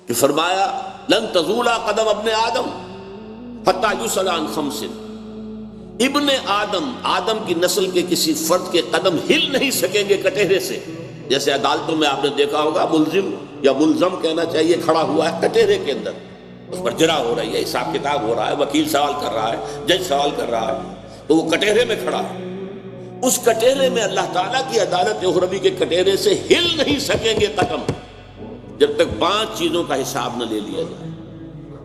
کہ فرمایا لن تزول قدم ابن آدم حتی یسأل عن خمس، ابن آدم کی نسل کے کسی فرد کے قدم ہل نہیں سکیں گے کٹہرے سے. جیسے عدالتوں میں آپ نے دیکھا ہوگا ملزم یا ملزم کہنا چاہیے کھڑا ہوا ہے کٹہرے کے اندر، اس پر جرا ہو رہی ہے، حساب کتاب ہو رہا ہے، وکیل سوال کر رہا ہے، جج سوال کر رہا ہے، تو وہ کٹہرے میں کھڑا ہے. اس کٹہرے میں اللہ تعالیٰ کی عدالت اخروی کے کٹہرے سے ہل نہیں سکیں گے قدم جب تک 5 چیزوں کا حساب نہ لے لیا جائے.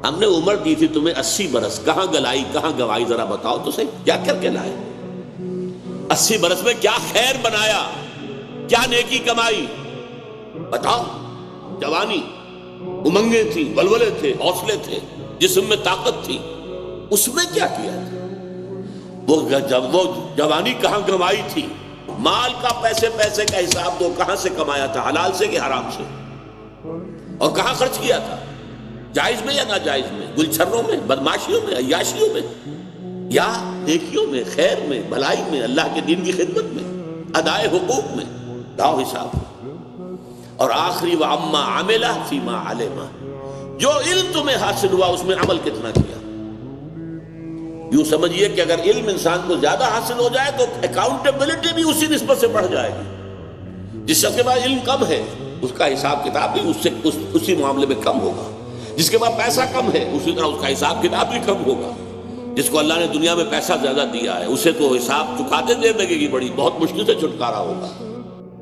ہم نے عمر دی تھی تمہیں 80 برس، کہاں گلائی کہاں گوائی، ذرا بتاؤ تو صحیح کیا کر کے لائے؟ 80 برس میں کیا خیر بنایا، کیا نیکی کمائی، بتاؤ. جوانی، امنگیں تھی، ولولے تھے، حوصلے تھے، جسم میں طاقت تھی، اس میں کیا کیا تھا؟ وہ جوانی کہاں کمائی تھی؟ مال کا پیسے کا حساب دو، کہاں سے کمایا تھا، حلال سے کہ حرام سے، اور کہاں خرچ کیا تھا، جائز میں یا ناجائز میں، گلچھروں میں، بدماشیوں میں، عیاشیوں میں، یا نیکیوں میں، خیر میں، بھلائی میں، اللہ کے دین کی خدمت میں، ادائے حقوق میں. لاؤ حساب. اور آخری وَعَمَّا عَمِلَ فِيمَا عَلِمَ، جو علم تمہیں حاصل ہوا اس میں عمل کتنا کیا. یوں سمجھیے کہ اگر علم انسان کو زیادہ حاصل ہو جائے تو اکاؤنٹیبلٹی بھی اسی نسبت سے بڑھ جائے گی. جس شخص کے پاس علم کم ہے اس کا حساب کتاب بھی اسی معاملے میں کم ہوگا. جس کے پاس پیسہ کم ہے اسی طرح اس کا حساب کتاب بھی کم ہوگا. جس کو اللہ نے دنیا میں پیسہ زیادہ دیا ہے اسے تو حساب چکاتے دیر لگے گی بڑی، بہت مشکل سے چھٹکارا ہوگا.